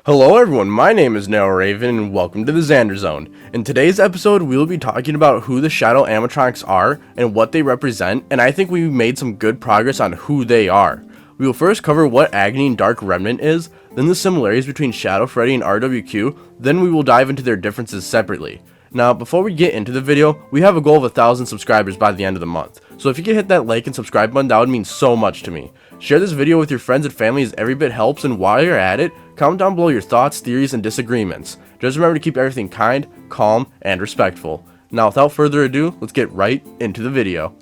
Hello everyone, my name is Now Raven and welcome to the Xander Zone. In today's episode, we will be talking about who the Shadow Animatronics are and what they represent, and I think we made some good progress on who they are. We will first cover what Agony and Dark Remnant is, then the similarities between Shadow Freddy and RWQ, then we will dive into their differences separately. Now, before we get into the video, we have a goal of 1,000 subscribers by the end of the month, so if you could hit that like and subscribe button, that would mean so much to me. Share this video with your friends and family as every bit helps, and while you're at it, comment down below your thoughts, theories, and disagreements. Just remember to keep everything kind, calm, and respectful. Now, without further ado, let's get right into the video.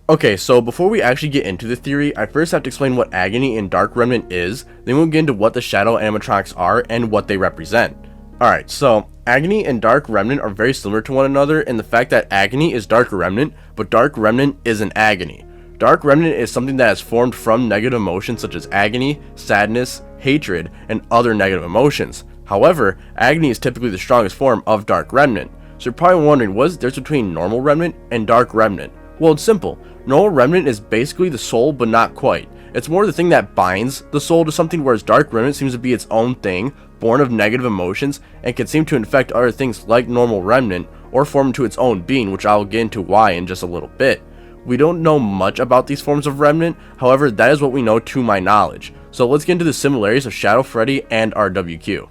Okay, so before we actually get into the theory, I first have to explain what Agony and Dark Remnant is, then we'll get into what the Shadow Animatronics are and what they represent. Alright, so Agony and Dark Remnant are very similar to one another in the fact that Agony is Dark Remnant, but Dark Remnant isn't Agony. Dark Remnant is something that has formed from negative emotions such as agony, sadness, hatred, and other negative emotions. However, Agony is typically the strongest form of Dark Remnant. So you're probably wondering, what is the difference between normal Remnant and Dark Remnant? Well, it's simple. Normal Remnant is basically the soul, but not quite. It's more the thing that binds the soul to something, whereas Dark Remnant seems to be its own thing, born of negative emotions, and can seem to infect other things like normal Remnant, or form into its own being, which I'll get into why in just a little bit. We don't know much about these forms of Remnant, however, that is what we know to my knowledge. So let's get into the similarities of Shadow Freddy and RWQ.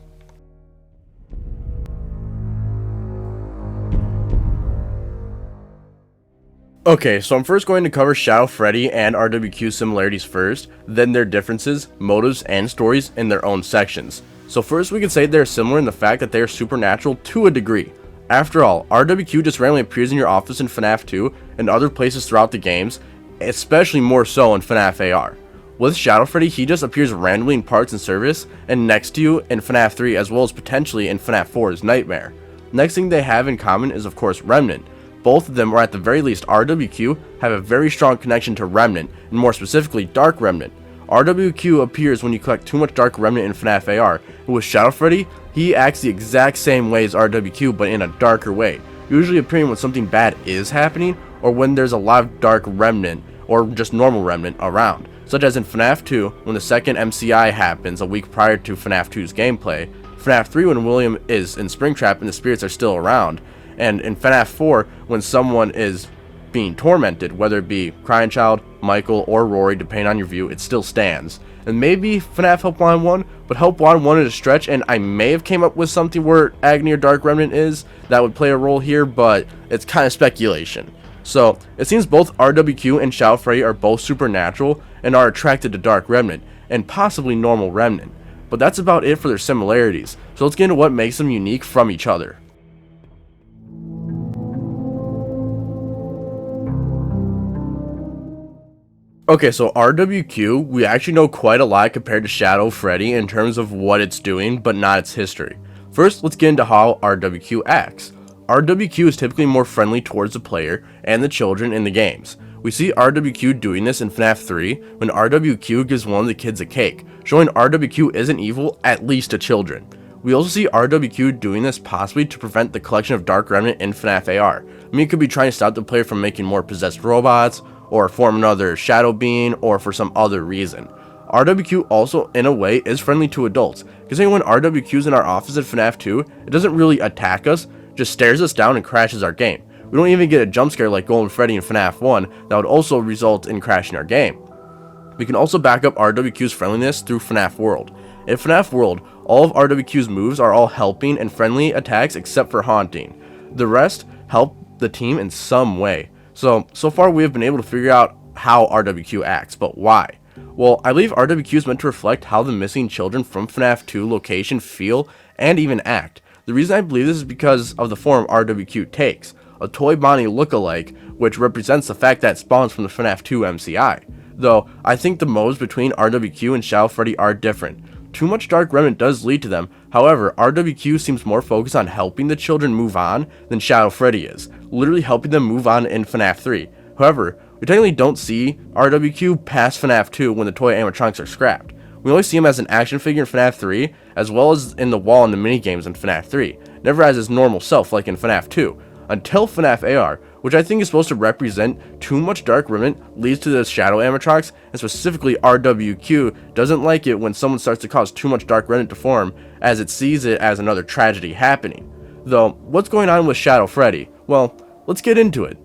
Okay, so I'm first going to cover Shadow Freddy and RWQ similarities first, then their differences, motives, and stories in their own sections. So first we can say they're similar in the fact that they are supernatural to a degree. After all, RWQ just randomly appears in your office in FNAF 2 and other places throughout the games, especially more so in FNAF AR. With Shadow Freddy, he just appears randomly in parts and service and next to you in FNAF 3 as well as potentially in FNAF 4's Nightmare. Next thing they have in common is of course Remnant. Both of them, or at the very least RWQ, have a very strong connection to Remnant, and more specifically Dark Remnant. RWQ appears when you collect too much Dark Remnant in FNAF AR, and with Shadow Freddy, he acts the exact same way as RWQ but in a darker way, usually appearing when something bad is happening, or when there's a lot of Dark Remnant, or just normal Remnant around, such as in FNAF 2 when the second MCI happens a week prior to FNAF 2's gameplay, FNAF 3 when William is in Springtrap and the spirits are still around, and in FNAF 4 when someone is being tormented, whether it be Crying Child, Michael, or Rory, depending on your view, it still stands. And maybe FNAF Helpline 1, but Helpline 1 is a stretch, and I may have came up with something where Agony or Dark Remnant is, that would play a role here, but it's kind of speculation. So, it seems both RWQ and Shadow Freddy are both supernatural, and are attracted to Dark Remnant, and possibly normal Remnant. But that's about it for their similarities, so let's get into what makes them unique from each other. Okay, so RWQ, we actually know quite a lot compared to Shadow Freddy in terms of what it's doing, but not its history. First, let's get into how RWQ acts. RWQ is typically more friendly towards the player and the children in the games. We see RWQ doing this in FNAF 3 when RWQ gives one of the kids a cake, showing RWQ isn't evil, at least to children. We also see RWQ doing this possibly to prevent the collection of Dark Remnant in FNAF AR. I mean, it could be trying to stop the player from making more possessed robots, or form another shadow being, or for some other reason. RWQ also, in a way, is friendly to adults, considering when RWQ's in our office in FNAF 2, it doesn't really attack us, just stares us down and crashes our game. We don't even get a jump scare like Golden Freddy in FNAF 1 that would also result in crashing our game. We can also back up RWQ's friendliness through FNAF World. In FNAF World, all of RWQ's moves are all helping and friendly attacks except for haunting. The rest help the team in some way. So far we have been able to figure out how RWQ acts, but why? Well, I believe RWQ is meant to reflect how the missing children from FNAF 2 location feel and even act. The reason I believe this is because of the form RWQ takes, a Toy Bonnie look-alike, which represents the fact that it spawns from the FNAF 2 MCI. Though, I think the modes between RWQ and Shadow Freddy are different. Too much Dark Remnant does lead to them, however, RWQ seems more focused on helping the children move on than Shadow Freddy is, literally helping them move on in FNAF 3. However, we technically don't see RWQ past FNAF 2 when the toy animatronics are scrapped. We only see him as an action figure in FNAF 3, as well as in the wall in the minigames in FNAF 3, never as his normal self like in FNAF 2, until FNAF AR, which I think is supposed to represent too much Dark Remnant leads to the Shadow Animatronics, and specifically RWQ doesn't like it when someone starts to cause too much Dark Remnant to form, as it sees it as another tragedy happening. Though, what's going on with Shadow Freddy? Well, let's get into it.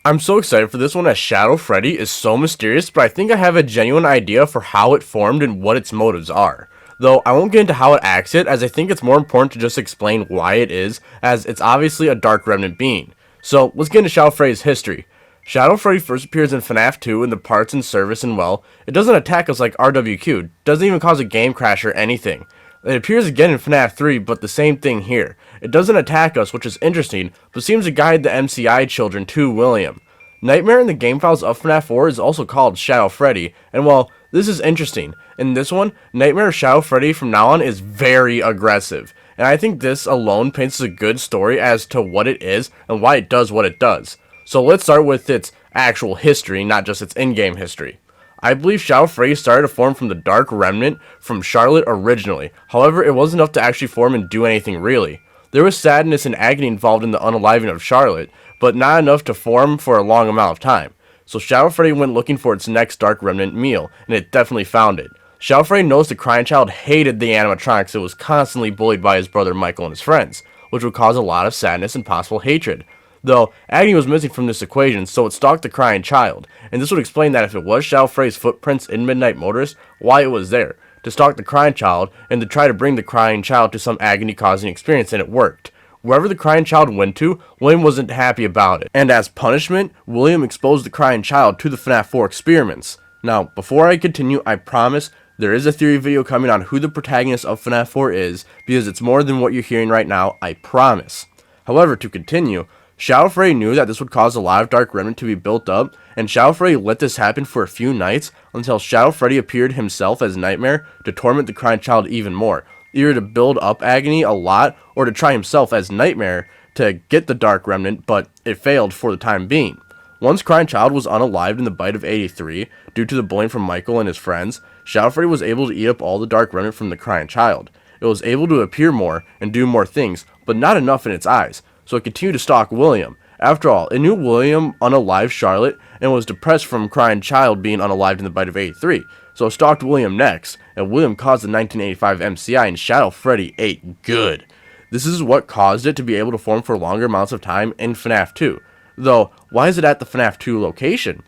I'm so excited for this one as Shadow Freddy is so mysterious, but I think I have a genuine idea for how it formed and what its motives are. Though I won't get into how it acts it, as I think it's more important to just explain why it is, as it's obviously a Dark Remnant being. So let's get into Shadow Freddy's history. Shadow Freddy first appears in FNAF 2 in the parts and service, and well, it doesn't attack us like RWQ, doesn't even cause a game crash or anything. It appears again in FNAF 3, but the same thing here. It doesn't attack us, which is interesting, but seems to guide the MCI children to William. Nightmare in the game files of FNAF 4 is also called Shadow Freddy, and well, this is interesting. In this one, Nightmare Shadow Freddy from now on is very aggressive, and I think this alone paints a good story as to what it is and why it does what it does. So let's start with its actual history, not just its in-game history. I believe Shadow Freddy started to form from the Dark Remnant from Charlotte originally. However, it wasn't enough to actually form and do anything really. There was sadness and agony involved in the unaliving of Charlotte, but not enough to form for a long amount of time. So Shadow Freddy went looking for its next Dark Remnant meal, and it definitely found it. Shadow Freddy knows the crying child hated the animatronics and was constantly bullied by his brother Michael and his friends, which would cause a lot of sadness and possible hatred. Though, agony was missing from this equation, so it stalked the crying child, and this would explain that if it was Shadow Freddy's footprints in Midnight Motorist, why it was there, to stalk the crying child, and to try to bring the crying child to some agony-causing experience, and it worked. Wherever the crying child went to, William wasn't happy about it, and as punishment, William exposed the crying child to the FNAF 4 experiments. Now, before I continue, I promise there is a theory video coming on who the protagonist of FNAF 4 is, because it's more than what you're hearing right now, I promise. However, to continue, Shadow Freddy knew that this would cause a lot of Dark Remnant to be built up, and Shadow Freddy let this happen for a few nights until Shadow Freddy appeared himself as Nightmare to torment the crying child even more, either to build up agony a lot or to try himself as Nightmare to get the Dark Remnant, but it failed for the time being. Once Crying Child was unalived in the bite of 83, due to the bullying from Michael and his friends, Shadow Freddy was able to eat up all the Dark Remnant from the Crying Child. It was able to appear more and do more things, but not enough in its eyes, so it continued to stalk William. After all, it knew William unalived Charlotte and was depressed from Crying Child being unalived in the bite of 83, so it stalked William next, and William caused the 1985 MCI and Shadow Freddy ate good. This is what caused it to be able to form for longer amounts of time in FNAF 2. Though, why is it at the FNAF 2 location?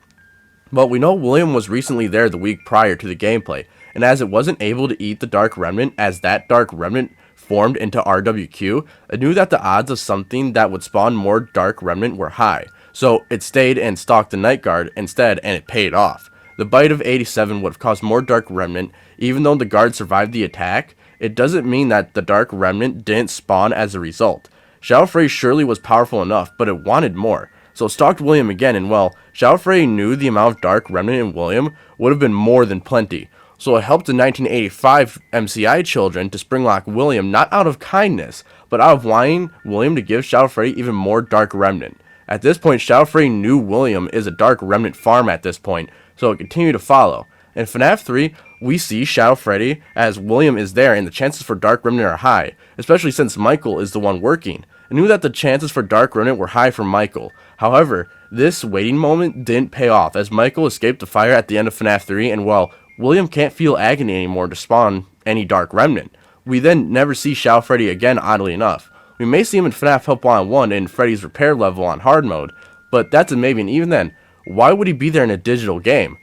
Well, we know William was recently there the week prior to the gameplay, and as it wasn't able to eat the Dark Remnant as that Dark Remnant formed into RWQ, it knew that the odds of something that would spawn more Dark Remnant were high, so it stayed and stalked the Night Guard instead, and it paid off. The bite of 87 would have caused more Dark Remnant. Even though the guard survived the attack, it doesn't mean that the Dark Remnant didn't spawn as a result. Shadow Freddy surely was powerful enough, but it wanted more, so it stalked William again, and well, Shadow Freddy knew the amount of Dark Remnant in William would have been more than plenty, so it helped the 1985 MCI children to springlock William not out of kindness, but out of wanting William to give Shadow Freddy even more Dark Remnant. At this point, Shadow Freddy knew William is a Dark Remnant farm at this point, so it continued to follow. In FNAF 3, we see Shadow Freddy as William is there and the chances for Dark Remnant are high, especially since Michael is the one working. I knew that the chances for Dark Remnant were high for Michael. However, this waiting moment didn't pay off as Michael escaped the fire at the end of FNAF 3, and well, William can't feel agony anymore to spawn any Dark Remnant. We then never see Shadow Freddy again, oddly enough. We may see him in FNAF Help 101 in Freddy's repair level on hard mode, but that's a maybe, and even then, why would he be there in a digital game?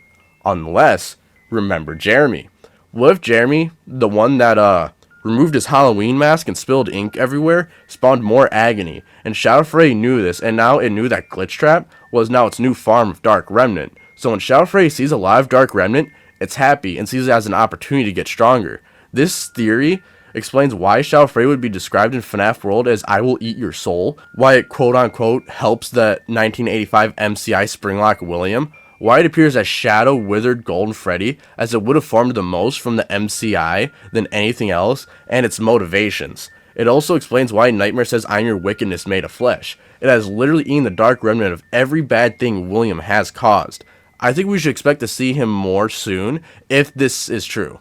Unless, remember Jeremy. What if Jeremy, the one that removed his Halloween mask and spilled ink everywhere, spawned more agony, and Shadow Freddy knew this, and now it knew that Glitch Trap was now its new farm of Dark Remnant. So when Shadow Freddy sees a live Dark Remnant, it's happy and sees it as an opportunity to get stronger. This theory explains why Shadow Freddy would be described in FNAF World as I will eat your soul, why it quote-unquote helps the 1985 MCI Springlock William, why it appears as Shadow Withered Golden Freddy, as it would have formed the most from the MCI than anything else, and its motivations. It also explains why Nightmare says I'm your wickedness made of flesh. It has literally eaten the Dark Remnant of every bad thing William has caused. I think we should expect to see him more soon if this is true.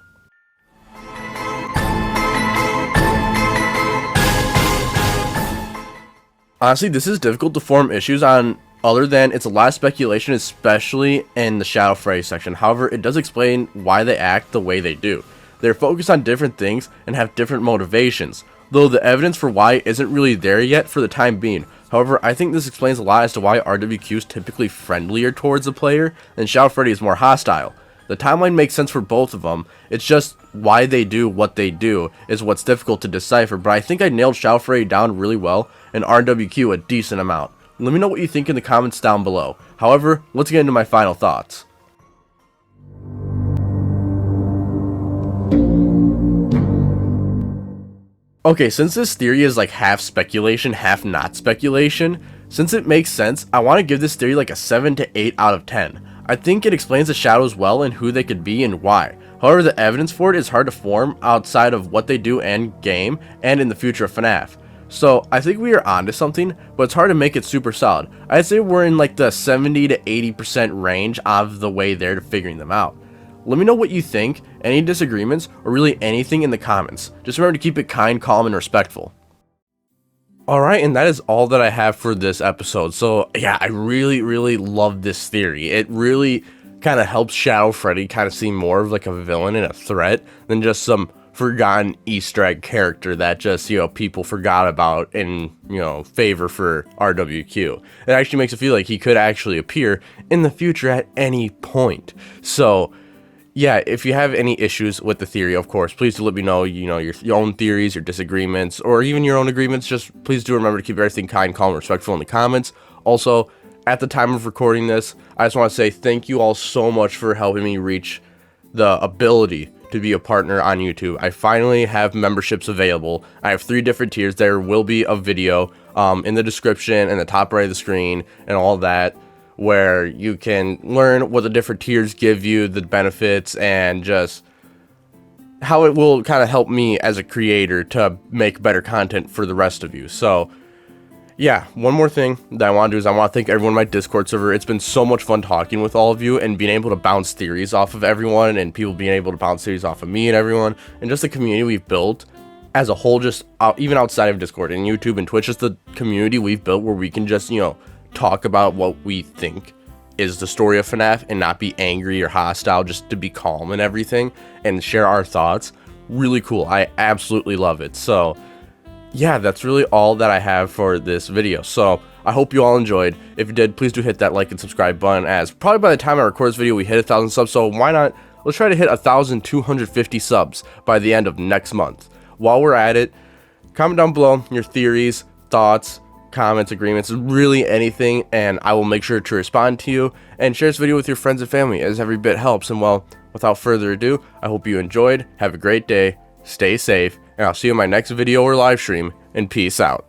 Honestly, this is difficult to form issues on, other than it's a lot of speculation, especially in the Shadow Freddy section. However, it does explain why they act the way they do. They're focused on different things and have different motivations, though the evidence for why isn't really there yet for the time being. However, I think this explains a lot as to why RWQ is typically friendlier towards the player and Shadow Freddy is more hostile. The timeline makes sense for both of them, it's just why they do what they do is what's difficult to decipher, but I think I nailed Shadow Freddy down really well and RWQ a decent amount. Let me know what you think in the comments down below. However, let's get into my final thoughts. Okay, since this theory is like half speculation, half not speculation, since it makes sense, I want to give this theory like a 7 to 8 out of 10. I think it explains the shadows well and who they could be and why. However, the evidence for it is hard to form outside of what they do end game and in the future of FNAF. So I think we are onto something, but it's hard to make it super solid. I'd say we're in like the 70 to 80% range of the way there to figuring them out. Let me know what you think, any disagreements, or really anything in the comments. Just remember to keep it kind, calm, and respectful. Alright, and that is all that I have for this episode. So yeah, I really love this theory. It really kind of helps Shadow Freddy kind of seem more of like a villain and a threat than just some forgotten Easter egg character that just, people forgot about in, favor for RWQ. It actually makes it feel like he could actually appear in the future at any point. So yeah, if you have any issues with the theory, of course, please do let me know, your own theories, your disagreements, or even your own agreements. Just please do remember to keep everything kind, calm, and respectful in the comments. Also, at the time of recording this, I just want to say thank you all so much for helping me reach the ability to be a partner on YouTube. I finally have memberships available. I have 3 different tiers. There will be a video in the description and the top right of the screen and all that, where you can learn what the different tiers give you, the benefits, and just how it will kind of help me as a creator to make better content for the rest of you. So yeah, one more thing that I want to do is I want to thank everyone in my Discord server. It's been so much fun talking with all of you and being able to bounce theories off of everyone, and people being able to bounce theories off of me and everyone, and just the community we've built as a whole, just even outside of Discord and YouTube and Twitch, just the community we've built where we can just, talk about what we think is the story of FNAF and not be angry or hostile, just to be calm and everything and share our thoughts. Really cool. I absolutely love it. So yeah, that's really all that I have for this video. So I hope you all enjoyed. If you did, please do hit that like and subscribe button, as probably by the time I record this video we hit 1,000 subs, so why not, let's try to hit 1,250 subs by the end of next month. While we're at it, comment down below your theories, thoughts, comments, agreements, really anything, and I will make sure to respond to you, and share this video with your friends and family, as every bit helps. And well, without further ado, I hope you enjoyed, have a great day, stay safe, and I'll see you in my next video or live stream, and peace out.